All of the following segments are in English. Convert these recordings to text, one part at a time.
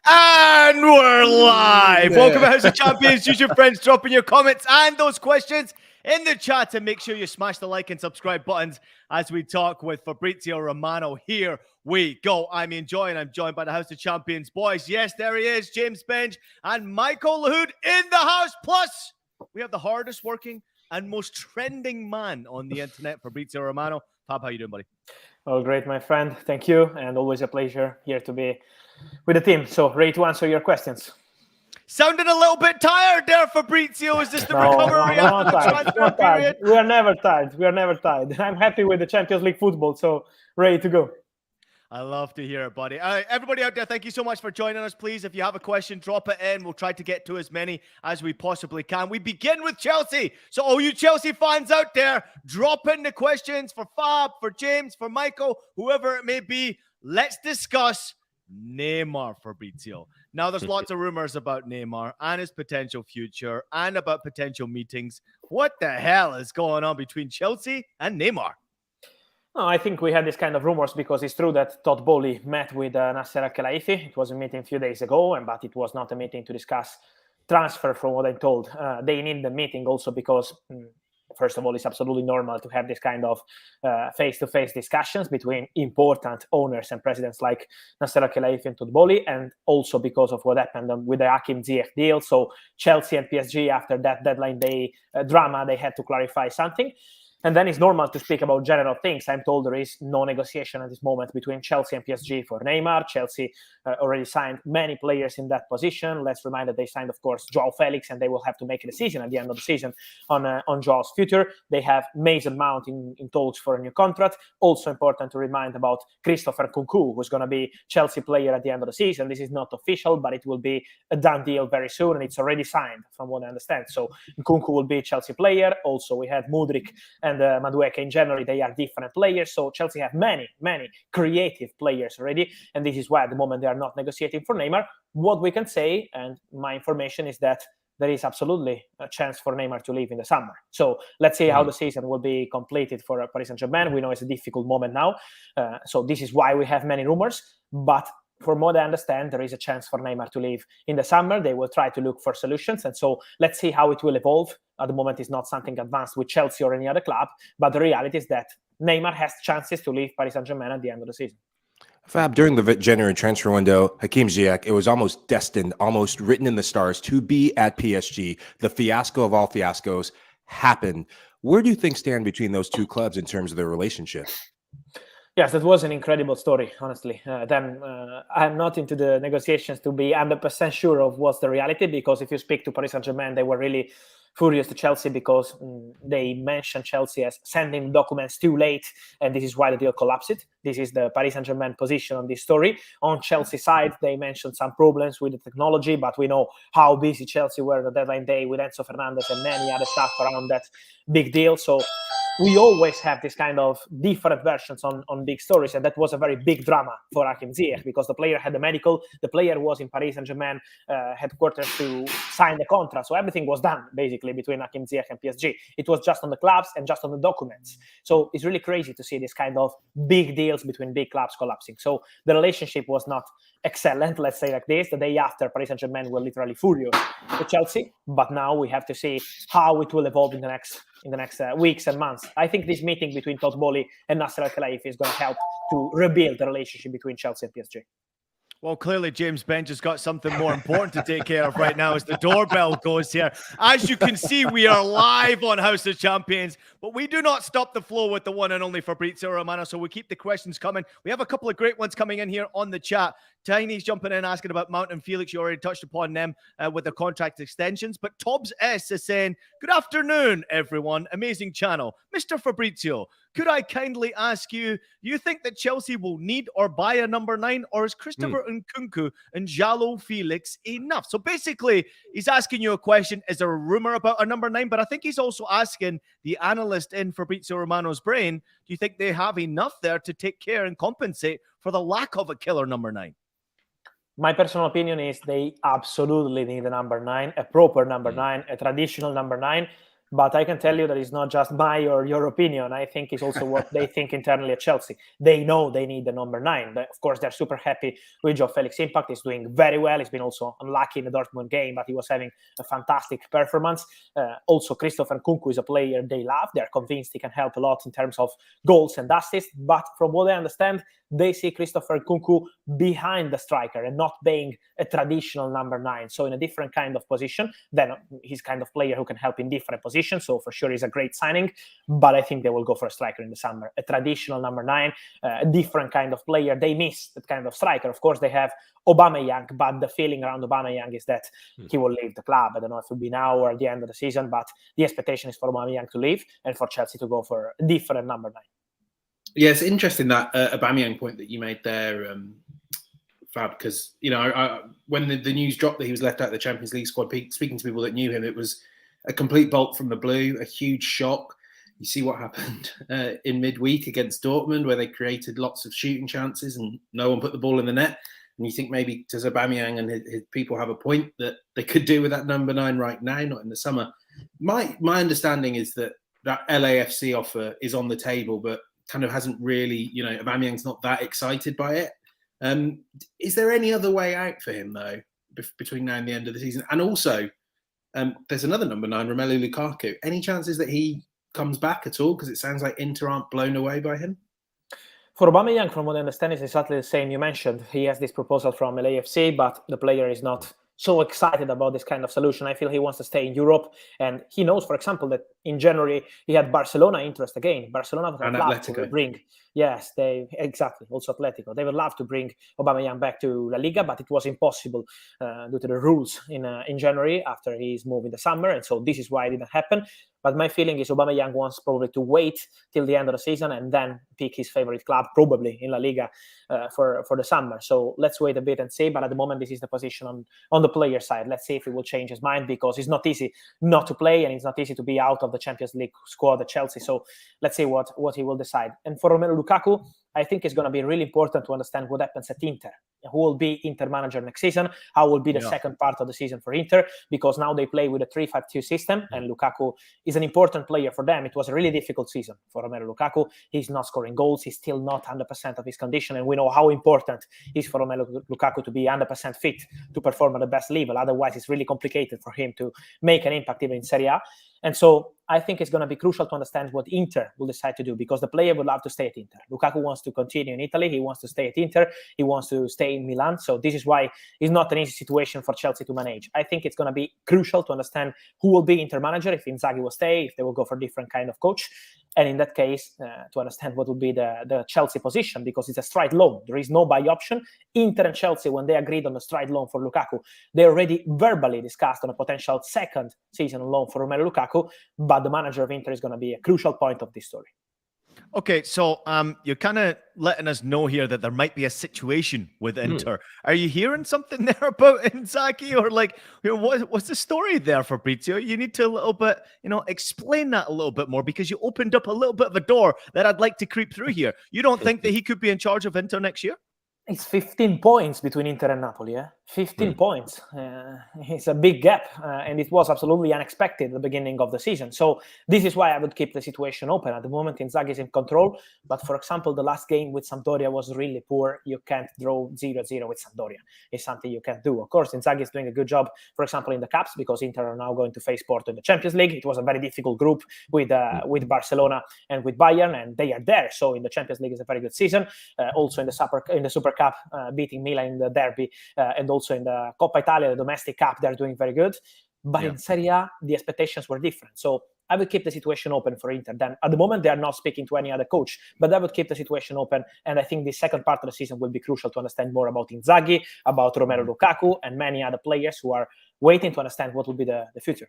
And we're live. Welcome to House of Champions. Use your friends, drop in your comments and those questions in the chat, and make sure you smash the like and subscribe buttons as we talk with Fabrizio Romano. Here we go. I'm joined by the House of Champions boys. Yes, there he is, James Benj and Michael Lahoud in the house. Plus, we have the hardest working and most trending man on the internet, Fabrizio Romano. Fab, how you doing, buddy? Oh, great, my friend. Thank you. And always a pleasure here to be with the team. So ready to answer your questions. Sounding a little bit tired there, Fabrizio. Is this the recovery after the transfer period? We are never tired. I'm happy with the Champions League football, so ready to go. I love to hear it, buddy. Everybody out there, thank you so much for joining us. Please, if you have a question, drop it in. We'll try to get to as many as we possibly can. We begin with Chelsea. So all you Chelsea fans out there, drop in the questions for Fab, for James, for Michael, whoever it may be. Let's discuss Neymar, Fabrizio. Now, there's lots of rumors about Neymar and his potential future and about potential meetings. What the hell is going on between Chelsea and Neymar? No, I think we had this kind of rumors because it's true that Todd Boehly met with Nasser Al-Khelaifi. It was a meeting a few days ago, but it was not a meeting to discuss transfer from what I'm told. They need the meeting also because, first of all, it's absolutely normal to have this kind of face-to-face discussions between important owners and presidents like Nasser Al-Khelaifi and Todd Boehly, and also because of what happened with the Hakim Ziyech deal. So Chelsea and PSG, after that deadline day drama, they had to clarify something. And then it's normal to speak about general things. I'm told there is no negotiation at this moment between Chelsea and PSG for Neymar. Chelsea already signed many players in that position. Let's remind that they signed, of course, Joao Felix, and they will have to make a decision at the end of the season on Joao's future. They have Mason Mount in talks for a new contract. Also important to remind about Christopher Nkunku, who's going to be Chelsea player at the end of the season. This is not official, but it will be a done deal very soon, and it's already signed, from what I understand. So Nkunku will be Chelsea player. Also, we had Mudryk and Madueke in January. They are different players. So Chelsea have many creative players already. And this is why at the moment they are not negotiating for Neymar. What we can say, and my information is that there is absolutely a chance for Neymar to leave in the summer. So let's see how the season will be completed for Paris Saint-Germain. We know it's a difficult moment now. So this is why we have many rumors. But from what I understand, there is a chance for Neymar to leave in the summer. They will try to look for solutions. And so let's see how it will evolve. At the moment, it's not something advanced with Chelsea or any other club. But the reality is that Neymar has chances to leave Paris Saint-Germain at the end of the season. Fab, during the January transfer window, Hakim Ziyech, it was almost destined, almost written in the stars to be at PSG. The fiasco of all fiascos happened. Where do you think stand between those two clubs in terms of their relationship? Yes, that was an incredible story, honestly. I'm not into the negotiations to be 100% sure of what's the reality, because if you speak to Paris Saint-Germain, they were really furious to Chelsea because they mentioned Chelsea as sending documents too late, and this is why the deal collapsed. This is the Paris Saint-Germain position on this story. On Chelsea side, they mentioned some problems with the technology, but we know how busy Chelsea were on the deadline day with Enzo Fernandez and many other stuff around that big deal. So we always have this kind of different versions on big stories, and that was a very big drama for Hakim Ziyech because the player had the medical, the player was in Paris Saint-Germain headquarters to sign the contract, so everything was done basically between Hakim Ziyech and PSG. It was just on the clubs and just on the documents. So it's really crazy to see this kind of big deals between big clubs collapsing. So the relationship was not excellent, let's say like this. The day after, Paris Saint-Germain were literally furious with Chelsea, but now we have to see how it will evolve in the next weeks and months. I think this meeting between Todd Boehly and Nasser Al-Khelaifi is going to help to rebuild the relationship between Chelsea and PSG. Well, clearly James Benj has got something more important to take care of right now as the doorbell goes here. As you can see, we are live on House of Champions, but we do not stop the flow with the one and only Fabrizio Romano, so we keep the questions coming. We have a couple of great ones coming in here on the chat. Tiny's jumping in, asking about Mount and Felix. You already touched upon them with the contract extensions, but Tobbs S is saying, good afternoon, everyone. Amazing channel. Mr. Fabrizio, could I kindly ask you, do you think that Chelsea will need or buy a number 9, or is Christopher Nkunku and Joao Felix enough? So basically, he's asking you a question. Is there a rumor about a number 9? But I think he's also asking the analyst in Fabrizio Romano's brain, do you think they have enough there to take care and compensate for the lack of a killer number 9? My personal opinion is they absolutely need a number 9, a proper number 9, a traditional number 9. But I can tell you that it's not just my or your opinion. I think it's also what they think internally at Chelsea. They know they need the number 9. But of course, they're super happy with Joe Felix impact. He's doing very well. He's been also unlucky in the Dortmund game, but he was having a fantastic performance. Also, Christopher Nkunku is a player they love. They're convinced he can help a lot in terms of goals and assists. But from what I understand, they see Christopher Nkunku behind the striker and not being a traditional number 9. So in a different kind of position. Then he's kind of player who can help in different positions. So for sure, he's a great signing. But I think they will go for a striker in the summer. A traditional number 9, a different kind of player. They miss that kind of striker. Of course, they have Aubameyang, but the feeling around Aubameyang is that he will leave the club. I don't know if it will be now or at the end of the season, but the expectation is for Aubameyang to leave and for Chelsea to go for a different number 9. Yeah, it's interesting that Aubameyang point that you made there, Fab, because when the news dropped that he was left out of the Champions League squad, speaking to people that knew him, it was a complete bolt from the blue, a huge shock. You see what happened in midweek against Dortmund, where they created lots of shooting chances and no one put the ball in the net. And you think maybe does Aubameyang and his people have a point that they could do with that number 9 right now, not in the summer. My understanding is that LAFC offer is on the table, but kind of hasn't really, Aubameyang's not that excited by it. Is there any other way out for him, though, between now and the end of the season? And also, there's another number 9, Romelu Lukaku. Any chances that he comes back at all? Because it sounds like Inter aren't blown away by him. For Aubameyang, from what I understand, it's exactly the same you mentioned. He has this proposal from LAFC, but the player is not so excited about this kind of solution. I feel he wants to stay in Europe, and he knows, for example, that in January he had Barcelona interest again. Barcelona would love to bring, yes, also Atletico. They would love to bring Aubameyang back to La Liga, but it was impossible due to the rules in January after he's moved in the summer, and so this is why it didn't happen. But my feeling is Aubameyang wants probably to wait till the end of the season and then pick his favorite club, probably in La Liga, for the summer. So let's wait a bit and see. But at the moment, this is the position on the player side. Let's see if he will change his mind, because it's not easy not to play and it's not easy to be out of the Champions League squad at Chelsea. So let's see what he will decide. And for Romelu Lukaku, I think it's going to be really important to understand what happens at Inter. Who will be Inter manager next season? How will be the second part of the season for Inter? Because now they play with a 3-5-2 system, and Lukaku is an important player for them. It was a really difficult season for Romelu Lukaku. He's not scoring goals. He's still not 100% of his condition, and we know how important it is for Romelu Lukaku to be 100% fit to perform at the best level. Otherwise, it's really complicated for him to make an impact even in Serie A. And so I think it's going to be crucial to understand what Inter will decide to do, because the player would love to stay at Inter. Lukaku wants to continue in Italy. He wants to stay at Inter. He wants to stay in Milan. So this is why it's not an easy situation for Chelsea to manage. I think it's going to be crucial to understand who will be Inter manager, if Inzaghi will stay, if they will go for a different kind of coach. And in that case, to understand what will be the Chelsea position, because it's a straight loan. There is no buy option. Inter and Chelsea, when they agreed on the straight loan for Lukaku, they already verbally discussed on a potential second season loan for Romelu Lukaku, but the manager of Inter is going to be a crucial point of this story. Okay, so you're kind of letting us know here that there might be a situation with Inter. Are you hearing something there about Inzaghi, or what's the story there, Fabrizio? You need to a little bit, explain that a little bit more, because you opened up a little bit of a door that I'd like to creep through here. You don't think that he could be in charge of Inter next year? It's 15 points between Inter and Napoli, 15 points. It's a big gap, and it was absolutely unexpected at the beginning of the season. So this is why I would keep the situation open. At the moment, Inzaghi is in control. But for example, the last game with Sampdoria was really poor. You can't draw 0-0 with Sampdoria. It's something you can't do. Of course, Inzaghi is doing a good job, for example, in the Cups, because Inter are now going to face Porto in the Champions League. It was a very difficult group with Barcelona and with Bayern, and they are there. So in the Champions League, it's a very good season. Also in the Super Cup, beating Milan in the derby, and also in the Coppa Italia, the domestic cup, they're doing very good. But in Serie A, the expectations were different. So I would keep the situation open for Inter. Then at the moment, they are not speaking to any other coach, but I would keep the situation open. And I think the second part of the season will be crucial to understand more about Inzaghi, about Romelu Lukaku, and many other players who are waiting to understand what will be the future.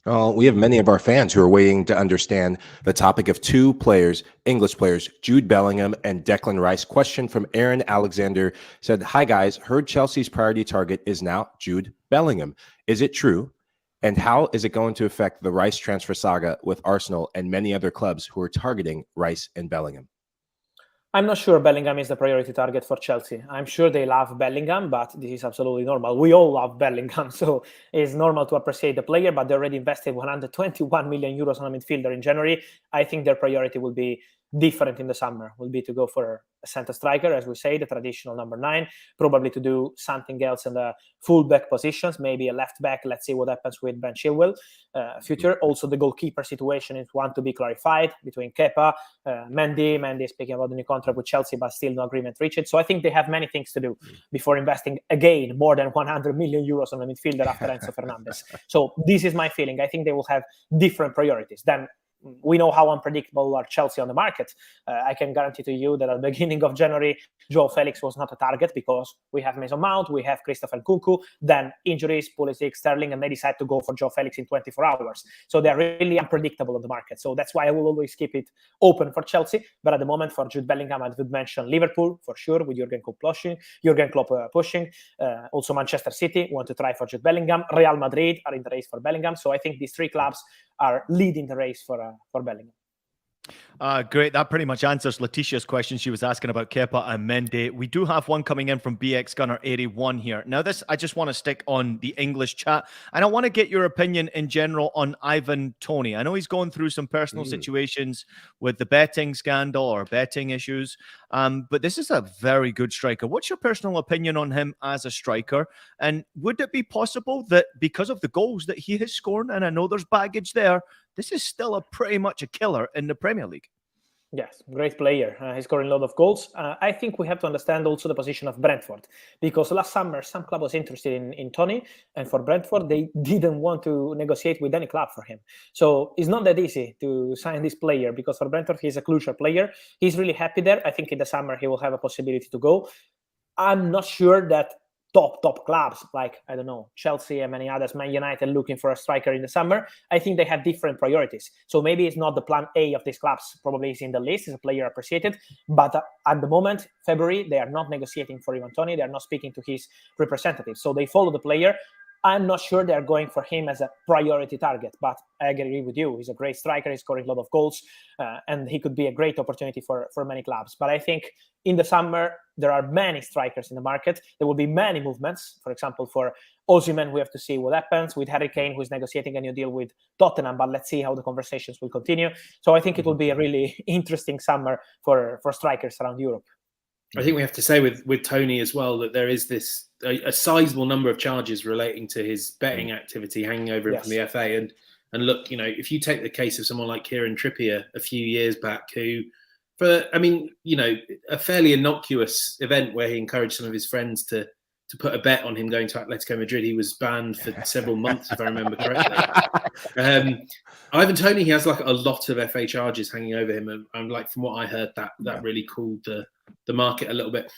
We have many of our fans who are waiting to understand the topic of two players, English players, Jude Bellingham and Declan Rice. Question from Aaron Alexander said, "Hi guys, heard Chelsea's priority target is now Jude Bellingham. Is it true? And how is it going to affect the Rice transfer saga with Arsenal and many other clubs who are targeting Rice and Bellingham?" I'm not sure Bellingham is the priority target for Chelsea. I'm sure they love Bellingham, but this is absolutely normal. We all love Bellingham, so it's normal to appreciate the player, but they already invested 121 million euros on a midfielder in January. I think their priority will be different in the summer, will be to go for a center striker, as we say, the traditional number 9, probably to do something else in the full-back positions, maybe a left-back. Let's see what happens with Ben Chilwell future. Also, the goalkeeper situation is one to be clarified between Kepa, Mendy. Mendy is speaking about the new contract with Chelsea, but still no agreement reached. So I think they have many things to do before investing again more than 100 million euros on a midfielder after Enzo Fernandez. So this is my feeling. I think they will have different priorities. Then we know how unpredictable are Chelsea on the market. I can guarantee to you that at the beginning of January, Joao Felix was not a target because we have Mason Mount, we have Christopher Nkunku, then injuries, Pulisic, Sterling, and they decide to go for Joao Felix in 24 hours. So they're really unpredictable on the market. So that's why I will always keep it open for Chelsea. But at the moment, for Jude Bellingham, I would mention Liverpool for sure, with Jurgen Klopp pushing. Also Manchester City want to try for Jude Bellingham. Real Madrid are in the race for Bellingham. So I think these 3 clubs are leading the race for Bellingham. Great. That pretty much answers Letitia's question. She was asking about Kepa and Mendy. We do have one coming in from BX Gunner 81 here. Now, this, I just want to stick on the English chat, and I want to get your opinion in general on Ivan Toney. I know he's going through some personal situations with the betting scandal or betting issues, but this is a very good striker. What's your personal opinion on him as a striker? And would it be possible that because of the goals that he has scored, and I know there's baggage there, this is still a pretty much a killer in the Premier League? Yes, great player. He's scoring a lot of goals. I think we have to understand also the position of Brentford, because last summer some club was interested in Toney, and for Brentford they didn't want to negotiate with any club for him. So it's not that easy to sign this player, because for Brentford he's a crucial player. He's really happy there. I think in the summer he will have a possibility to go. I'm not sure that top clubs like, I don't know, Chelsea and many others, Man United, looking for a striker in the summer. I think they have different priorities. So maybe it's not the plan A of these clubs. Probably is in the list, is a player appreciated. But at the moment, February, they are not negotiating for Ivan Toney. They are not speaking to his representative. So they follow the player. I'm not sure they're going for him as a priority target, but I agree with you. He's a great striker. He's scoring a lot of goals, and he could be a great opportunity for many clubs. But I think in the summer, there are many strikers in the market. There will be many movements. For example, for Osimhen, we have to see what happens with Harry Kane, who is negotiating a new deal with Tottenham, but let's see how the conversations will continue. So I think it will be a really interesting summer for strikers around Europe. I think we have to say with Toney as well that there is this a sizable number of charges relating to his betting activity hanging over him from the FA. And look, you know, if you take the case of someone like Kieran Trippier a few years back, who, a fairly innocuous event where he encouraged some of his friends to put a bet on him going to Atletico Madrid, he was banned for several months, if I remember correctly. Ivan Toney, he has like a lot of FA charges hanging over him, and like from what I heard, that really cooled the market a little bit.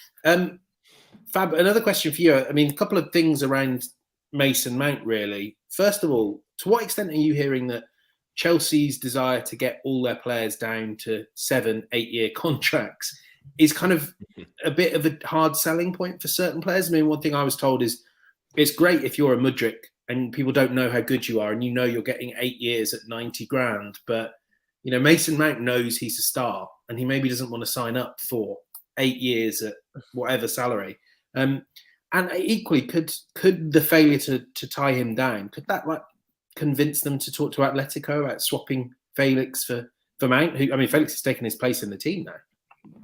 Fab, another question for you. I mean, a couple of things around Mason Mount, really. First of all, to what extent are you hearing that Chelsea's desire to get all their players down to 7-8 year contracts is kind of a bit of a hard selling point for certain players? I mean, one thing I was told is it's great if you're a Mudryk and people don't know how good you are and you know you're getting 8 years at 90 grand, but you know, Mason Mount knows he's a star and he maybe doesn't want to sign up for 8 years at whatever salary. And equally, could the failure to tie him down, could that like convince them to talk to Atletico about swapping Felix for Mount? Who, I mean, Felix has taken his place in the team now.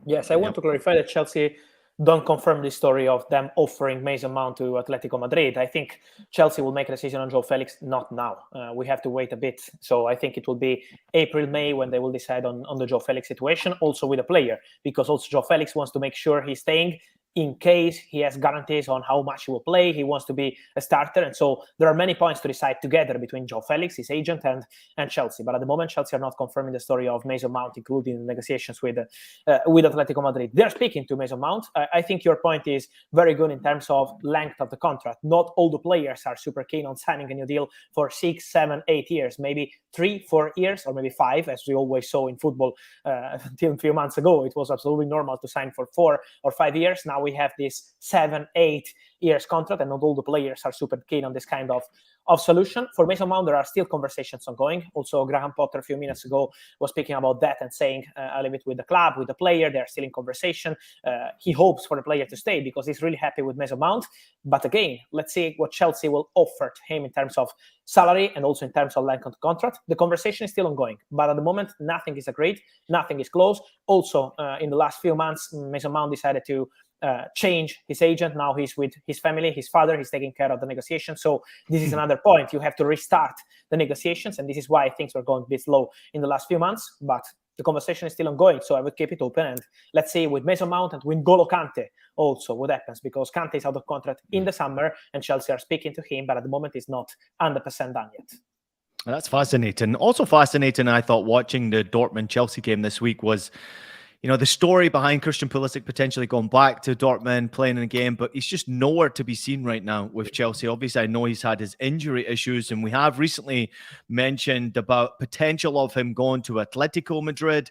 Yes, I want to clarify that Chelsea don't confirm the story of them offering Mason Mount to Atletico Madrid. I think Chelsea will make a decision on Joao Felix, not now. We have to wait a bit. So I think it will be April, May when they will decide on the Joao Felix situation, also with a player, because also Joao Felix wants to make sure he's staying in case he has guarantees on how much he will play. He wants to be a starter. And so there are many points to decide together between Joao Felix, his agent, and Chelsea. But at the moment, Chelsea are not confirming the story of Mason Mount, including negotiations with Atletico Madrid. They're speaking to Mason Mount. I think your point is very good in terms of length of the contract. Not all the players are super keen on signing a new deal for 6, 7, 8 years, maybe 3, 4 years, or maybe 5, as we always saw in football until a few months ago. It was absolutely normal to sign for 4 or 5 years. Now we have this 7-8 years contract, and not all the players are super keen on this kind of solution. For Mason Mount, there are still conversations ongoing. Also, Graham Potter a few minutes ago was speaking about that and saying, I leave it with the club, with the player. They're still in conversation. He hopes for the player to stay because he's really happy with Mason Mount. But again, let's see what Chelsea will offer to him in terms of salary and also in terms of length of contract. The conversation is still ongoing, but at the moment, nothing is agreed, nothing is closed. Also, in the last few months, Mason Mount decided to change his agent. Now he's with his family, his father. He's taking care of the negotiations. So this is another point. You have to restart the negotiations, and this is why things were going a bit slow in the last few months. But the conversation is still ongoing, so I would keep it open. And let's see with Mason Mount and with N'Golo Kante also what happens, because Kante is out of contract in the summer, and Chelsea are speaking to him, but at the moment he's not 100% done yet. That's fascinating. Also fascinating, I thought, watching the Dortmund-Chelsea game this week was, the story behind Christian Pulisic potentially going back to Dortmund, playing in a game, but he's just nowhere to be seen right now with Chelsea. Obviously, I know he's had his injury issues, and we have recently mentioned about potential of him going to Atletico Madrid.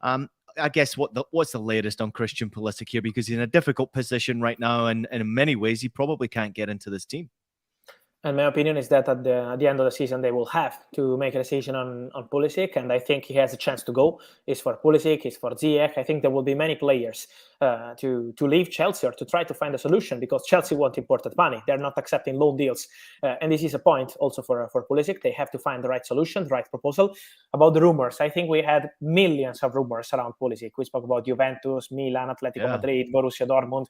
I guess what's the latest on Christian Pulisic here? Because he's in a difficult position right now, and in many ways, he probably can't get into this team. And my opinion is that at the end of the season, they will have to make a decision on Pulisic, and I think he has a chance to go. It's for Pulisic, it's for Ziyech. I think there will be many players to leave Chelsea or to try to find a solution, because Chelsea want imported money. They're not accepting loan deals. And this is a point also for Pulisic. They have to find the right solution, the right proposal. About the rumors, I think we had millions of rumors around Pulisic. We spoke about Juventus, Milan, Atletico Madrid, Borussia Dortmund,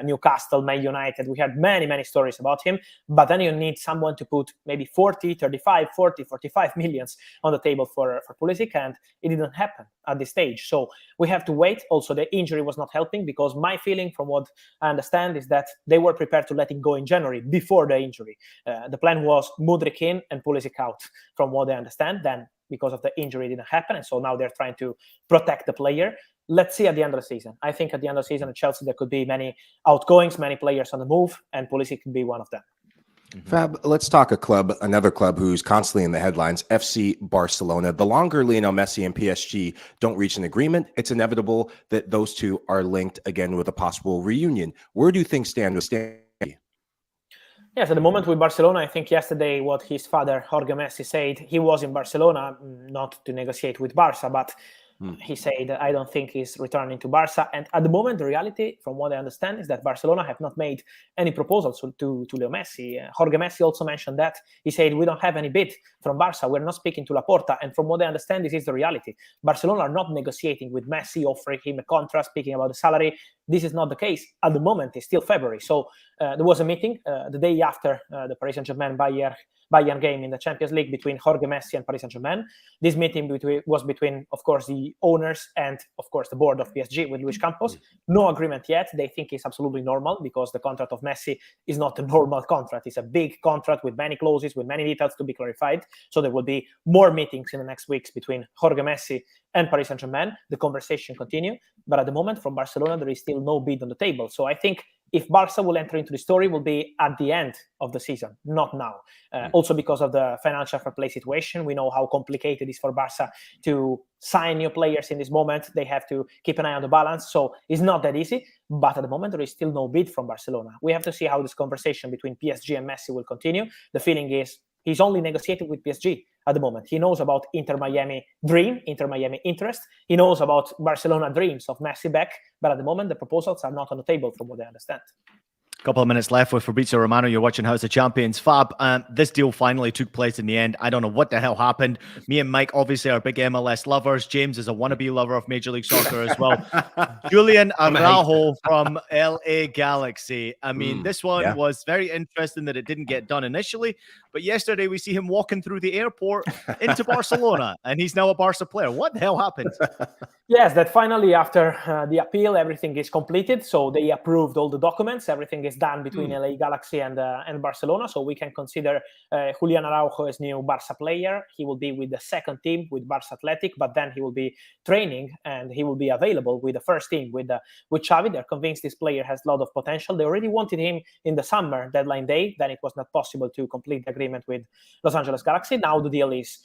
Newcastle, Man United. We had many, many stories about him. But then you need someone to put maybe 40, 35, 40, 45 millions on the table for Pulisic, and it didn't happen at this stage. So we have to wait. Also, the injury was not helping, because my feeling, from what I understand, is that they were prepared to let him go in January before the injury. The plan was Mudryk in and Pulisic out, from what I understand. Then, because of the injury, it didn't happen, and so now they're trying to protect the player. Let's see at the end of the season. I think at the end of the season at Chelsea, there could be many outgoings, many players on the move, and Pulisic could be one of them. Fab, let's talk another club who's constantly in the headlines, FC Barcelona. The longer Lionel Messi and PSG don't reach an agreement, it's inevitable that those two are linked again with a possible reunion. Where do things stand with Stan? Yes, at the moment with Barcelona, I think yesterday what his father, Jorge Messi, said, he was in Barcelona not to negotiate with Barca, but he said, I don't think he's returning to Barca. And at the moment, the reality, from what I understand, is that Barcelona have not made any proposals to Leo Messi. Jorge Messi also mentioned that. He said, we don't have any bid from Barca. We're not speaking to Laporta. And from what I understand, this is the reality. Barcelona are not negotiating with Messi, offering him a contract, speaking about the salary. This is not the case. At the moment, it's still February. So there was a meeting the day after the Paris Saint-Germain Bayern game in the Champions League between Jorge Messi and Paris Saint-Germain. This meeting was between, of course, the owners and, of course, the board of PSG with Luis Campos. No agreement yet. They think it's absolutely normal, because the contract of Messi is not a normal contract. It's a big contract with many clauses, with many details to be clarified. So there will be more meetings in the next weeks between Jorge Messi and Paris Saint-Germain. The conversation continue. But at the moment, from Barcelona, there is still no bid on the table. So I think if Barca will enter into the story, will be at the end of the season, not now. Also because of the financial fair play situation. We know how complicated it is for Barca to sign new players in this moment. They have to keep an eye on the balance. So it's not that easy. But at the moment, there is still no bid from Barcelona. We have to see how this conversation between PSG and Messi will continue. The feeling is he's only negotiating with PSG at the moment. He knows about Inter Miami dream, Inter Miami interest. He knows about Barcelona dreams of Messi back. But at the moment, the proposals are not on the table, from what I understand. Couple of minutes left with Fabrizio Romano. You're watching House of Champions. Fab, this deal finally took place in the end. I don't know what the hell happened. Me and Mike obviously are big MLS lovers. James is a wannabe lover of Major League Soccer as well. Julian Araujo from LA Galaxy. I mean, this one was very interesting that it didn't get done initially, but yesterday we see him walking through the airport into Barcelona, and he's now a Barca player. What the hell happened? Yes, that finally, after the appeal, everything is completed. So they approved all the documents. Everything is done between LA Galaxy and Barcelona. So we can consider Julian Araujo as new Barca player. He will be with the second team, with Barca Athletic, but then he will be training and he will be available with the first team, with Xavi. They're convinced this player has a lot of potential. They already wanted him in the summer deadline day. Then it was not possible to complete the agreement with Los Angeles Galaxy. Now the deal is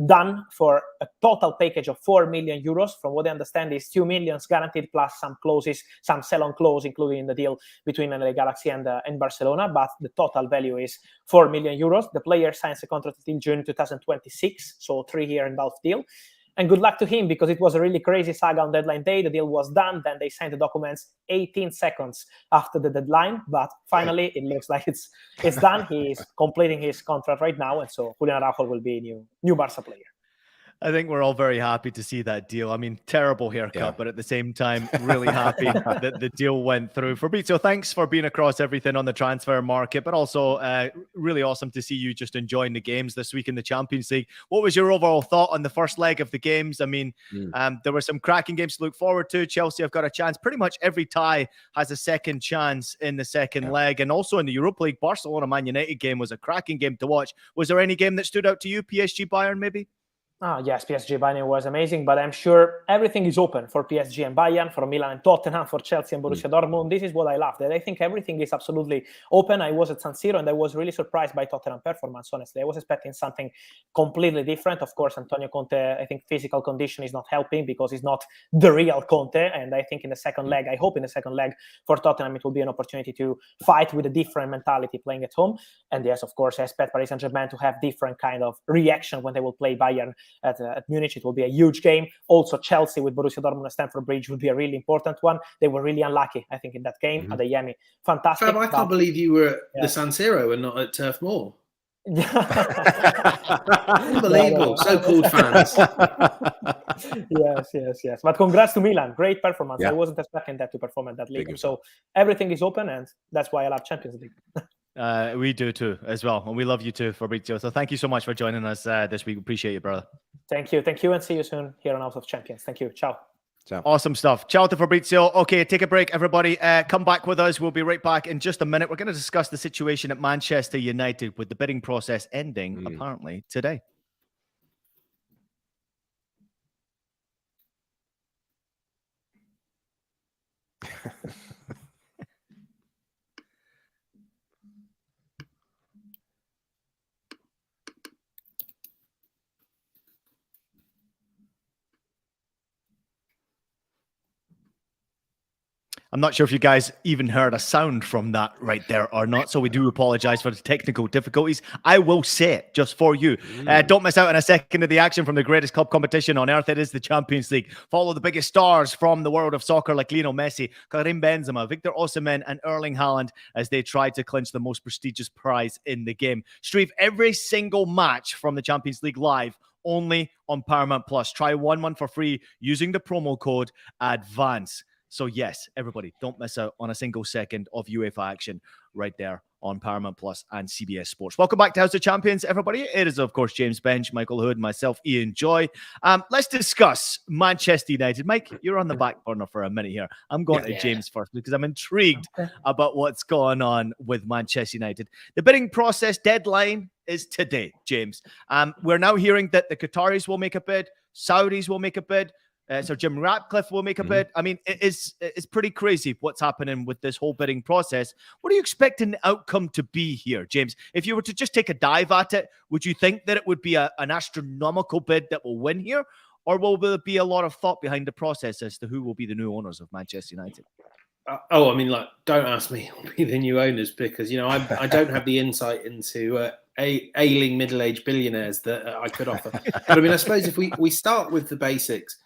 done for a total package of 4 million euros. From what I understand, is 2 million guaranteed plus some clauses, some sell-on clause included in the deal between LA Galaxy and Barcelona. But the total value is 4 million euros. The player signs a contract until June 2026, so 3-year-and-a-half deal. And good luck to him, because it was a really crazy saga on deadline day. The deal was done. Then they signed the documents 18 seconds after the deadline. But finally, it looks like it's done. He is completing his contract right now. And so Julian Araujo will be a new Barca player. I think we're all very happy to see that deal. I mean, terrible haircut, but at the same time, really happy that the deal went through. Fabrizio, thanks for being across everything on the transfer market, but also really awesome to see you just enjoying the games this week in the Champions League. What was your overall thought on the first leg of the games? I mean, there were some cracking games to look forward to. Chelsea have got a chance. Pretty much every tie has a second chance in the second leg. And also in the Europa League, Barcelona-Man United game was a cracking game to watch. Was there any game that stood out to you? PSG-Bayern maybe? Yes, PSG Bayern was amazing, but I'm sure everything is open for PSG and Bayern, for Milan and Tottenham, for Chelsea and Borussia Dortmund. This is what I love, that I think everything is absolutely open. I was at San Siro and I was really surprised by Tottenham performance, honestly. I was expecting something completely different. Of course, Antonio Conte, I think physical condition is not helping because he's not the real Conte. And I think in the second leg, I hope in the second leg for Tottenham, it will be an opportunity to fight with a different mentality playing at home. And yes, of course, I expect Paris Saint-Germain to have different kind of reaction when they will play Bayern at Munich. It will be a huge game. Also, Chelsea with Borussia Dortmund at Stamford Bridge will be a really important one. They were really unlucky, I think, in that game. Adeyemi, fantastic. Fab, I can't believe you were at the San Siro and not at Turf Moor. Unbelievable. So-called fans. Yes. But congrats to Milan. Great performance. I wasn't expecting that to perform at that league. So everything is open, and that's why I love Champions League. We do too, as well. And we love you too, Fabrizio. So thank you so much for joining us this week. Appreciate you, brother. Thank you. And see you soon here on House of Champions. Thank you. Ciao. Awesome stuff. Ciao to Fabrizio. Okay, take a break, everybody. Come back with us. We'll be right back in just a minute. We're going to discuss the situation at Manchester United with the bidding process ending, apparently, today. I'm not sure if you guys even heard a sound from that right there or not, so we do apologize for the technical difficulties. I will say it just for you. Don't miss out on a second of the action from the greatest club competition on earth. It is the Champions League. Follow the biggest stars from the world of soccer like Lionel Messi, Karim Benzema, Victor Osimhen, and Erling Haaland as they try to clinch the most prestigious prize in the game. Stream every single match from the Champions League live only on Paramount Plus. Try one month for free using the promo code ADVANCE. So yes, everybody, don't miss out on a single second of UEFA action right there on Paramount Plus and CBS Sports. Welcome back to House of Champions, everybody. It is, of course, James Bench, Michael Hood, myself, Ian Joy. Let's discuss Manchester United. Mike, you're on the back burner for a minute here. I'm going to James first because I'm intrigued about what's going on with Manchester United. The bidding process deadline is today, James. We're now hearing that the Qataris will make a bid, Saudis will make a bid. So Jim Ratcliffe will make a bid. I mean, it's pretty crazy what's happening with this whole bidding process. What are you expecting the outcome to be here, James? If you were to just take a dive at it, would you think that it would be an astronomical bid that will win here? Or will there be a lot of thought behind the process as to who will be the new owners of Manchester United? I mean, like, don't ask me who will be the new owners because, you know, I don't have the insight into ailing middle-aged billionaires that I could offer. But I mean, I suppose if we start with the basics,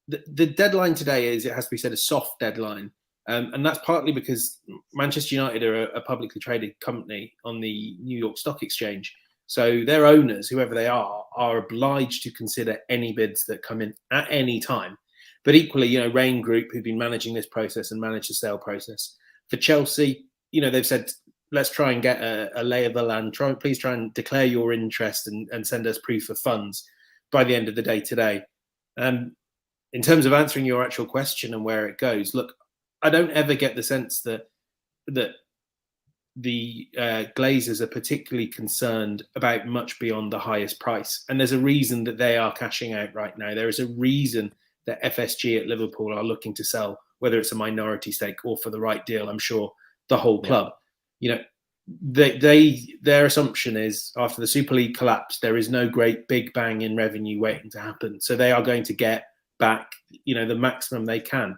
the deadline today is, it has to be said, a soft deadline. And that's partly because Manchester United are a publicly traded company on the New York Stock Exchange. So their owners, whoever they are obliged to consider any bids that come in at any time. But equally, you know, Rain Group, who've been managing this process and managed the sale process. For Chelsea, you know, they've said, let's try and get a lay of the land. Please try and declare your interest and send us proof of funds by the end of the day today. In terms of answering your actual question and where it goes, look, I don't ever get the sense that the Glazers are particularly concerned about much beyond the highest price. And there's a reason that they are cashing out right now. There is a reason that FSG at Liverpool are looking to sell, whether it's a minority stake or for the right deal, I'm sure the whole club. You know, their assumption is after the Super League collapse, there is no great big bang in revenue waiting to happen. So they are going to get back, the maximum they can.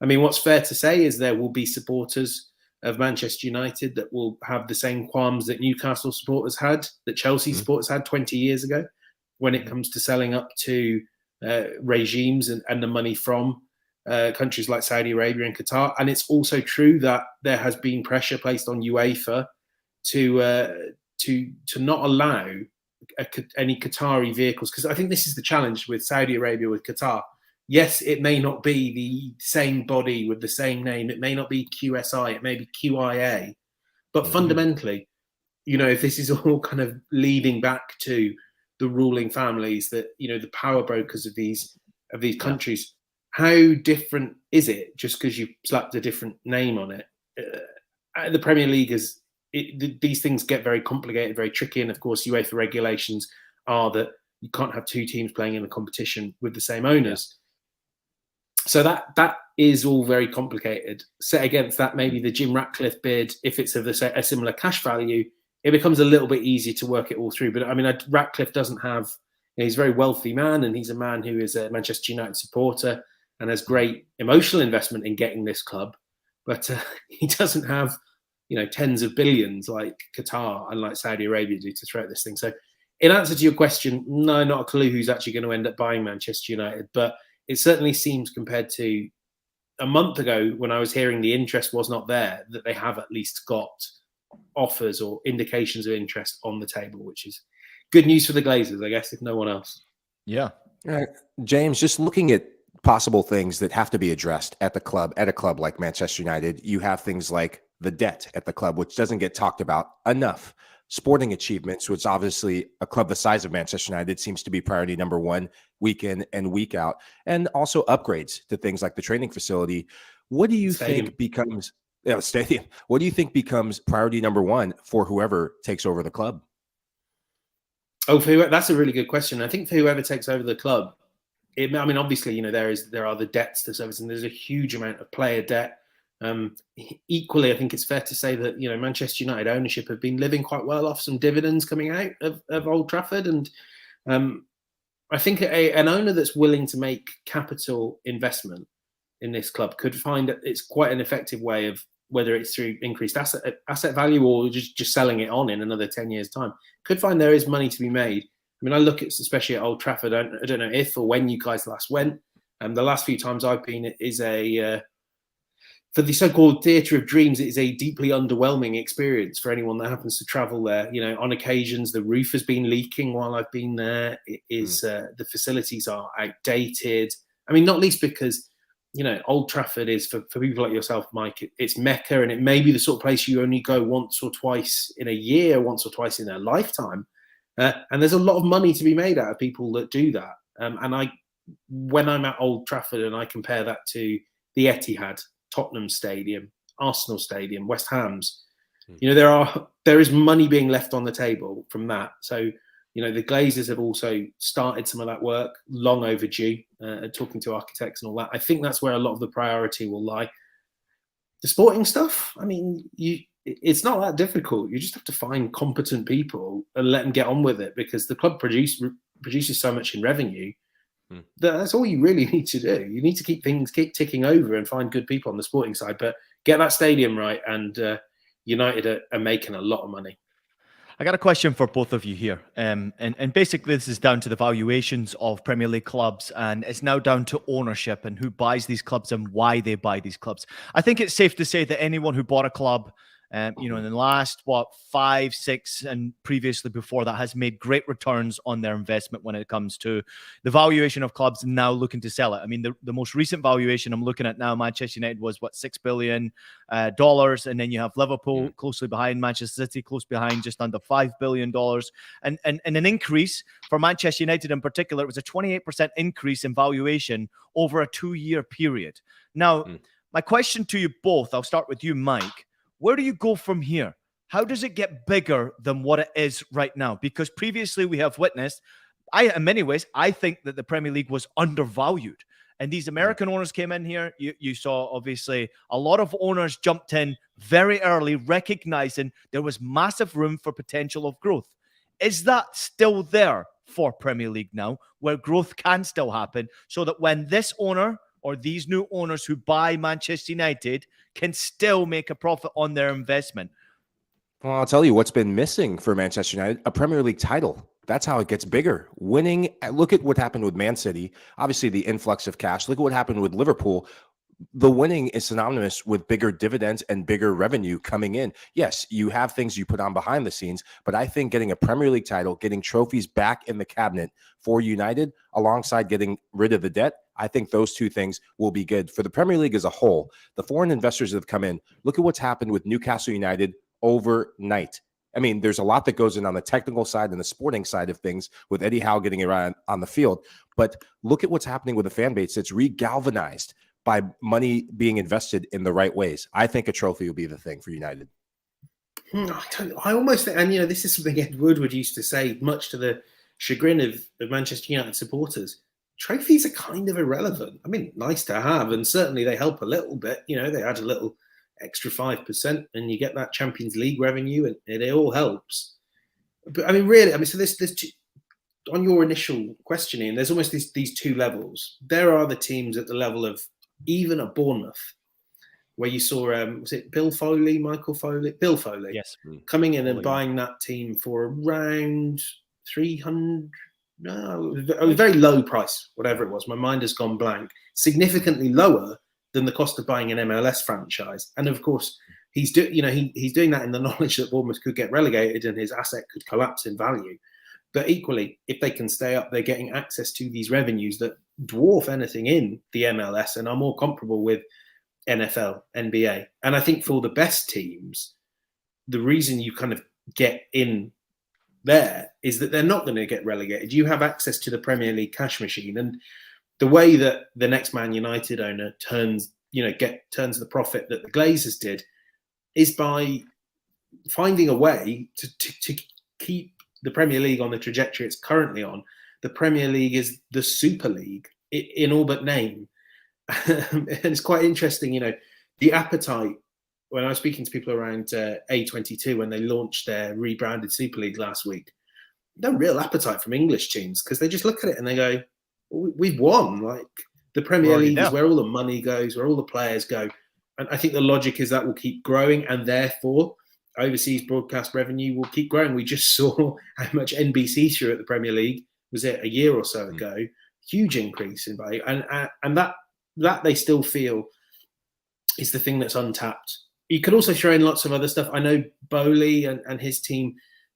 I mean, what's fair to say is there will be supporters of Manchester United that will have the same qualms that Newcastle supporters had, that Chelsea supporters had 20 years ago, when it comes to selling up to regimes and the money from countries like Saudi Arabia and Qatar. And it's also true that there has been pressure placed on UEFA to not allow any Qatari vehicles, because I think this is the challenge with Saudi Arabia, with Qatar. Yes, it may not be the same body with the same name. It may not be QSI. It may be QIA. But fundamentally, if this is all kind of leading back to the ruling families, that, the power brokers of these countries, how different is it just because you slapped a different name on it? The Premier League these things get very complicated, very tricky. And of course, UEFA regulations are that you can't have two teams playing in a competition with the same owners. So that is all very complicated. Set against that, maybe the Jim Ratcliffe bid, if it's of a similar cash value, it becomes a little bit easier to work it all through. But I mean, Ratcliffe doesn't have, he's a very wealthy man, and he's a man who is a Manchester United supporter and has great emotional investment in getting this club. But he doesn't have, tens of billions like Qatar and like Saudi Arabia do to throw at this thing. So in answer to your question, no, not a clue who's actually going to end up buying Manchester United. But it certainly seems, compared to a month ago when I was hearing the interest was not there, that they have at least got offers or indications of interest on the table, which is good news for the Glazers, I guess, if no one else. Yeah. James, just looking at possible things that have to be addressed at a club like Manchester United, you have things like the debt at the club, which doesn't get talked about enough. Sporting achievements, which obviously a club the size of Manchester United seems to be priority number one, week in and week out, and also upgrades to things like the training facility. What do you think becomes stadium? What do you think becomes priority number one for whoever takes over the club? Oh, that's a really good question. I think for whoever takes over the club, obviously, there are the debts to service, and there's a huge amount of player debt. Equally, I think it's fair to say that Manchester United ownership have been living quite well off some dividends coming out of Old Trafford, and I think an owner that's willing to make capital investment in this club could find that it's quite an effective way of, whether it's through increased asset value or just selling it on in another 10 years' time, could find there is money to be made. I mean, I look at, especially at Old Trafford, I don't know if or when you guys last went. The last few times I've been, it is for the so-called Theatre of Dreams, it is a deeply underwhelming experience for anyone that happens to travel there. On occasions, the roof has been leaking while I've been there. It is the facilities are outdated. I mean, not least because, Old Trafford is, for people like yourself, Mike, it's Mecca, and it may be the sort of place you only go once or twice in a year, once or twice in a lifetime. And there's a lot of money to be made out of people that do that. And when I'm at Old Trafford and I compare that to the Etihad, Tottenham Stadium, Arsenal Stadium, West Ham's, there is money being left on the table from that. So, the Glazers have also started some of that work, long overdue, talking to architects and all that. I think that's where a lot of the priority will lie. The sporting stuff, I mean, it's not that difficult. You just have to find competent people and let them get on with it, because the club produces so much in revenue. That's all you really need to do. You need to keep ticking over and find good people on the sporting side, but get that stadium right, and United are making a lot of money. I got a question for both of you here. And basically this is down to the valuations of Premier League clubs, and it's now down to ownership and who buys these clubs and why they buy these clubs. I think it's safe to say that anyone who bought a club in the last, 5, 6, and previously before that, has made great returns on their investment when it comes to the valuation of clubs now looking to sell it. I mean, the most recent valuation I'm looking at now, Manchester United was, $6 billion, and then you have Liverpool closely behind, Manchester City close behind, just under $5 billion. And an increase for Manchester United in particular, it was a 28% increase in valuation over a 2-year period. Now, my question to you both, I'll start with you, Mike. Where do you go from here? How does it get bigger than what it is right now? Because previously we have witnessed, in many ways, I think that the Premier League was undervalued. And these American owners came in here. You saw, obviously, a lot of owners jumped in very early, recognizing there was massive room for potential of growth. Is that still there for Premier League now, where growth can still happen, so that when this owner or these new owners who buy Manchester United can still make a profit on their investment? Well, I'll tell you what's been missing for Manchester United: a Premier League title. That's how it gets bigger. Winning. Look at what happened with Man City. Obviously, the influx of cash. Look at what happened with Liverpool. The winning is synonymous with bigger dividends and bigger revenue coming in. Yes, you have things you put on behind the scenes, but I think getting a Premier League title, getting trophies back in the cabinet for United, alongside getting rid of the debt, I think those two things will be good for the Premier League as a whole. The foreign investors that have come in, look at what's happened with Newcastle United overnight. I mean, there's a lot that goes in on the technical side and the sporting side of things with Eddie Howe getting around on the field. But look at what's happening with the fan base that's regalvanized by money being invested in the right ways. I think a trophy will be the thing for United. I almost think, and this is something Ed Woodward used to say, much to the chagrin of Manchester United supporters. Trophies are kind of irrelevant. I mean, nice to have, and certainly they help a little bit. They add a little extra 5%, and you get that Champions League revenue, and it all helps. But I mean, really, so this on your initial questioning, there's almost these two levels. There are the teams at the level of even a Bournemouth, where you saw was it Bill Foley, Bill Foley, yes, coming in and buying that team for around 300. No, it was a very low price, whatever it was. My mind has gone blank. Significantly lower than the cost of buying an MLS franchise. And of course, he's doing that in the knowledge that Bournemouth could get relegated and his asset could collapse in value. But equally, if they can stay up, they're getting access to these revenues that dwarf anything in the MLS and are more comparable with NFL, NBA. And I think for the best teams, the reason you kind of get in there is that they're not going to get relegated. You have access to the Premier League cash machine, and the way that the next Man United owner turns the profit that the Glazers did is by finding a way to keep the Premier League on the trajectory it's currently on. The Premier League is the Super League in all but name. And it's quite interesting, the appetite. When I was speaking to people around A22 when they launched their rebranded Super League last week, no real appetite from English teams, because they just look at it and they go, we've won. Like, the Premier League is where all the money goes, where all the players go. And I think the logic is that will keep growing, and therefore overseas broadcast revenue will keep growing. We just saw how much NBC threw at the Premier League, was it a year or so ago? Huge increase in value. And that they still feel is the thing that's untapped. You could also throw in lots of other stuff. I know boehly and his team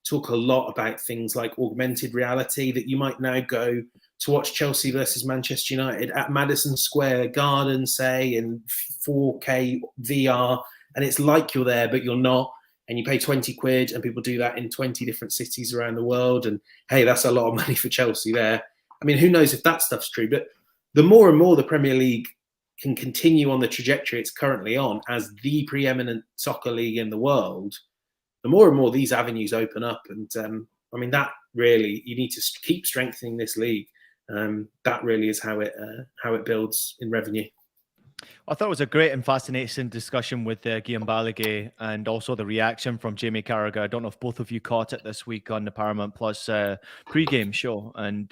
talk a lot about things like augmented reality, that you might now go to watch Chelsea versus Manchester United at Madison Square Garden, say, in 4K VR, and it's like you're there, but you're not, and you pay 20 quid, and people do that in 20 different cities around the world, and hey, that's a lot of money for Chelsea there. I mean, who knows if that stuff's true, but the more and more the Premier League can continue on the trajectory it's currently on as the preeminent soccer league in the world, the more and more these avenues open up. And I mean, that really, you need to keep strengthening this league. That really is how it builds in revenue. I thought it was a great and fascinating discussion with Guillaume Balaguer, and also the reaction from Jamie Carragher. I don't know if both of you caught it this week on the Paramount Plus pre-game show, and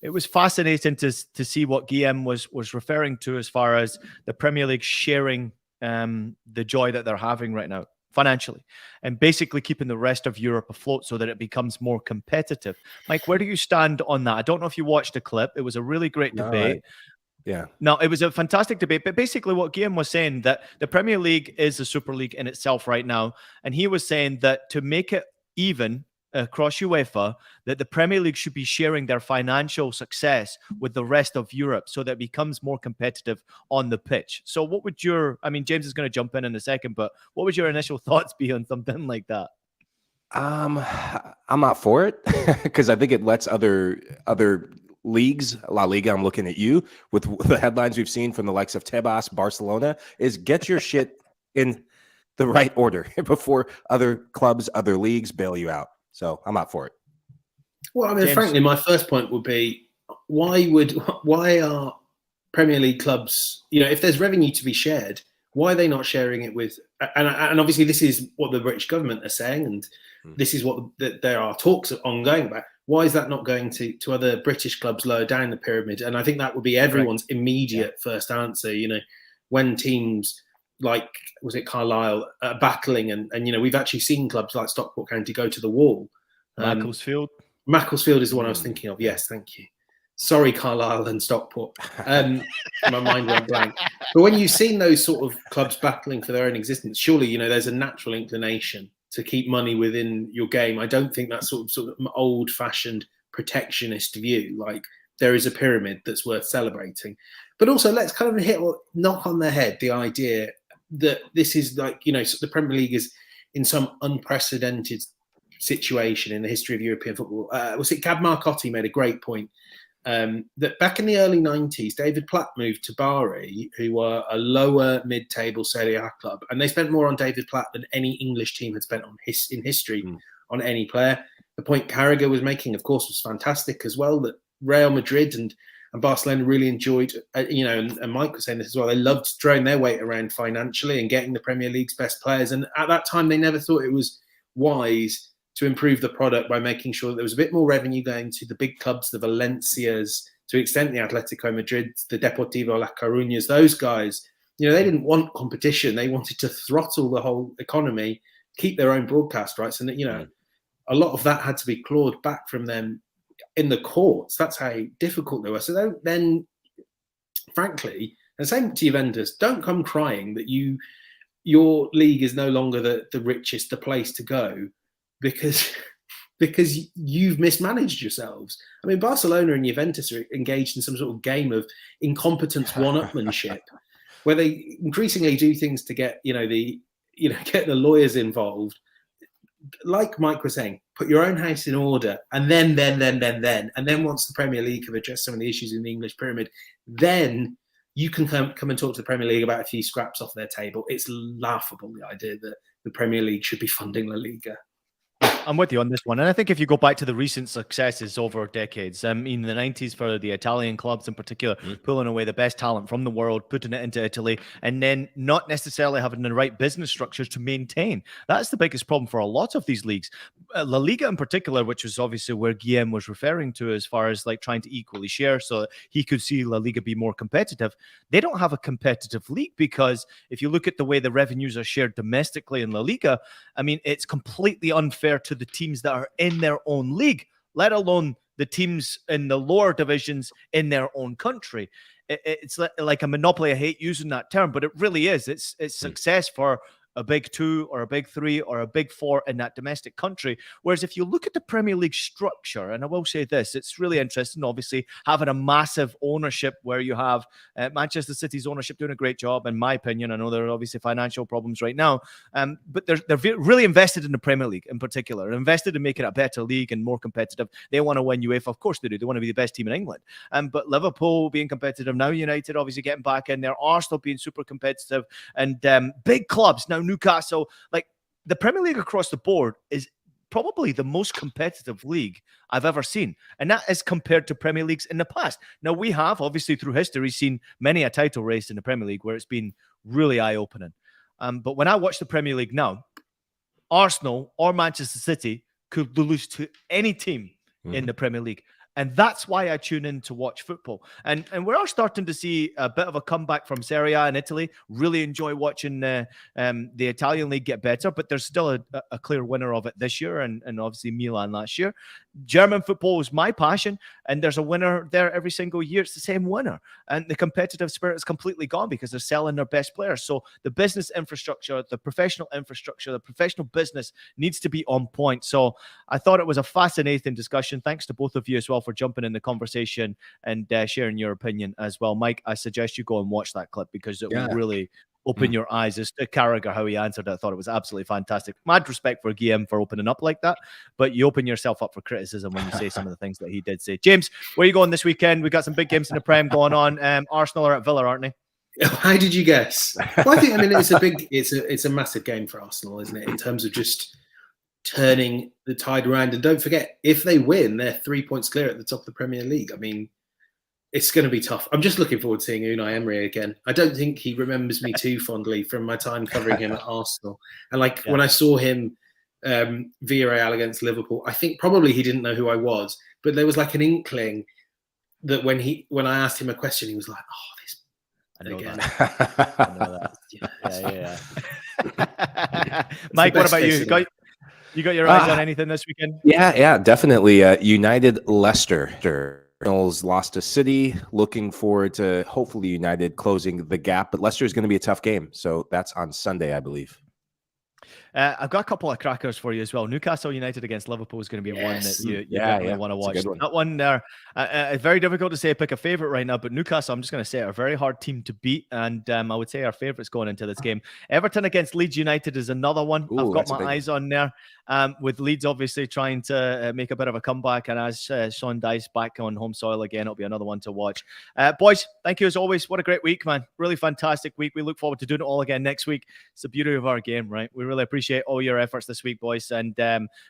it was fascinating to see what Guillaume was referring to as far as the Premier League sharing the joy that they're having right now financially, and basically keeping the rest of Europe afloat so that it becomes more competitive. Mike, where do you stand on that? I don't know if you watched the clip. It was a really great debate. Yeah. No, it was a fantastic debate. But basically what Guillaume was saying, that the Premier League is a Super League in itself right now. And he was saying that to make it even across UEFA, that the Premier League should be sharing their financial success with the rest of Europe so that it becomes more competitive on the pitch. So what would James is going to jump in a second, but what would your initial thoughts be on something like that? I'm not for it, because I think it lets other leagues, La Liga, I'm looking at you with the headlines we've seen from the likes of Tebas, Barcelona, is get your shit in the right order before other clubs, other leagues bail you out. So I'm not for it. Well, I mean, James, frankly, my first point would be, why are Premier League clubs, if there's revenue to be shared, why are they not sharing it with? And obviously, this is what the British government are saying, and this is what there are talks ongoing about. Why is that not going to other British clubs lower down the pyramid? And I think that would be everyone's immediate first answer. When teams like, was it Carlisle, battling, and we've actually seen clubs like Stockport County go to the wall. Macclesfield is the one I was thinking of. Yes, thank you. Sorry, Carlisle and Stockport. My mind went blank. But when you've seen those sort of clubs battling for their own existence, surely, there's a natural inclination to keep money within your game. I don't think that's sort of old-fashioned protectionist view. Like, there is a pyramid that's worth celebrating. But also, let's kind of knock on the head the idea that this is like, the Premier League is in some unprecedented situation in the history of European football. Was it Gab Marcotti made a great point? That back in the early 90s, David Platt moved to Bari, who were a lower mid-table Serie A club, and they spent more on David Platt than any English team had spent in history on any player. The point Carragher was making, of course, was fantastic as well, that Real Madrid and Barcelona really enjoyed, and Mike was saying this as well, they loved throwing their weight around financially and getting the Premier League's best players. And at that time, they never thought it was wise to improve the product by making sure that there was a bit more revenue going to the big clubs, the Valencias, to extent the Atletico Madrid, the Deportivo La Coruñas, those guys. They didn't want competition. They wanted to throttle the whole economy, keep their own broadcast rights. And, a lot of that had to be clawed back from them in the courts. That's how difficult they were. So then, frankly, and same to Juventus, don't come crying that your league is no longer the richest, the place to go, because you've mismanaged yourselves. I mean, Barcelona and Juventus are engaged in some sort of game of incompetence one-upmanship, where they increasingly do things to get get the lawyers involved. Like Mike was saying, put your own house in order, and then once the Premier League have addressed some of the issues in the English pyramid, then you can come and talk to the Premier League about a few scraps off their table. It's laughable, the idea that the Premier League should be funding La Liga. I'm with you on this one. And I think if you go back to the recent successes over decades, in the 90s for the Italian clubs in particular, pulling away the best talent from the world, putting it into Italy, and then not necessarily having the right business structures to maintain. That's the biggest problem for a lot of these leagues. La Liga in particular, which is obviously where Guillem was referring to as far as like trying to equally share so that he could see La Liga be more competitive. They don't have a competitive league because if you look at the way the revenues are shared domestically in La Liga, I mean, it's completely unfair to the teams that are in their own league, let alone the teams in the lower divisions in their own country. It's like a monopoly. I hate using that term, but it really is. It's success for a big two or a big three or a big four in that domestic country. Whereas if you look at the Premier League structure, and I will say this, it's really interesting, obviously, having a massive ownership where you have Manchester City's ownership doing a great job, in my opinion. I know there are obviously financial problems right now, but they're really invested in the Premier League in particular, invested in making it a better league and more competitive. They want to win UEFA. Of course they do. They want to be the best team in England. But Liverpool being competitive, now United obviously getting back in there, Arsenal being super competitive, and big clubs, now Newcastle, like the Premier League across the board is probably the most competitive league I've ever seen. And that is compared to Premier Leagues in the past. Now, we have obviously through history seen many a title race in the Premier League where it's been really eye-opening. But when I watch the Premier League now, Arsenal or Manchester City could lose to any team in the Premier League. And that's why I tune in to watch football. And we are starting to see a bit of a comeback from Serie A in Italy. Really enjoy watching the Italian league get better, but there's still a clear winner of it this year and obviously Milan last year. German football is my passion, and there's a winner there every single year. It's the same winner. And the competitive spirit is completely gone because they're selling their best players. So the business infrastructure, the professional infrastructure, the professional business needs to be on point. So I thought it was a fascinating discussion. Thanks to both of you as well for jumping in the conversation and sharing your opinion as well. Mike, I suggest you go and watch that clip because it will really open your eyes as to Carragher, how he answered it. I thought it was absolutely fantastic. Mad respect for Guillem for opening up like that, but you open yourself up for criticism when you say some of the things that he did say. James, where are you going this weekend? We've got some big games in the Prem going on. Arsenal are at Villa, aren't they? How did you guess? Well, I mean, it's a massive game for Arsenal, isn't it? In terms of just turning the tide around. And don't forget, if they win, they're 3 points clear at the top of the Premier League. I mean, it's going to be tough. I'm just looking forward to seeing Unai Emery again. I don't think he remembers me too fondly from my time covering him at Arsenal. And when I saw him Villarreal against Liverpool, I think probably he didn't know who I was, but there was like an inkling that when I asked him a question, he was like, "Oh, this." I know again. that. I know that. Yeah. Mike, what about you? You got your eyes on anything this weekend? Yeah, definitely. United Leicester. Arsenal's lost to City. Looking forward to hopefully United closing the gap, but Leicester is going to be a tough game. So that's on Sunday, I believe. I've got a couple of crackers for you as well. Newcastle United against Liverpool is going to be one that you definitely want to watch. That one there, very difficult to say pick a favorite right now, but Newcastle, I'm just going to say, are a very hard team to beat, and I would say our favorites going into this game. Everton against Leeds United is another one. I've got my eyes on there. With Leeds obviously trying to make a bit of a comeback, and as Sean Dice back on home soil again, it'll be another one to watch. Boys, thank you as always. What a great week, man. Really fantastic week. We look forward to doing it all again next week. It's the beauty of our game, right? We really appreciate all your efforts this week, boys, and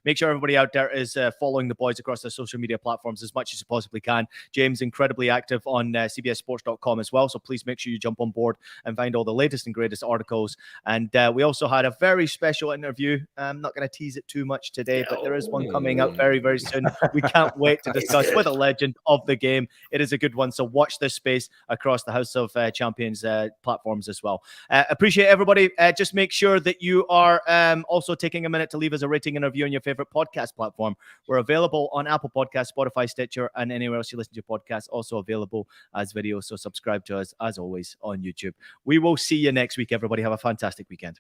make sure everybody out there is following the boys across their social media platforms as much as you possibly can. James, incredibly active on cbssports.com as well, so please make sure you jump on board and find all the latest and greatest articles. And we also had a very special interview. I'm not going to tease it too much today, but there is one coming out very, very soon. We can't wait to discuss with a legend of the game. It is a good one, so watch this space across the House of Champions platforms as well. Appreciate everybody. Just make sure that you are also taking a minute to leave us a rating and review on your favorite podcast platform. We're available on Apple Podcasts, Spotify, Stitcher, and anywhere else you listen to podcasts. Also available as video, so subscribe to us as always on YouTube. We will see you next week, everybody. Have a fantastic weekend.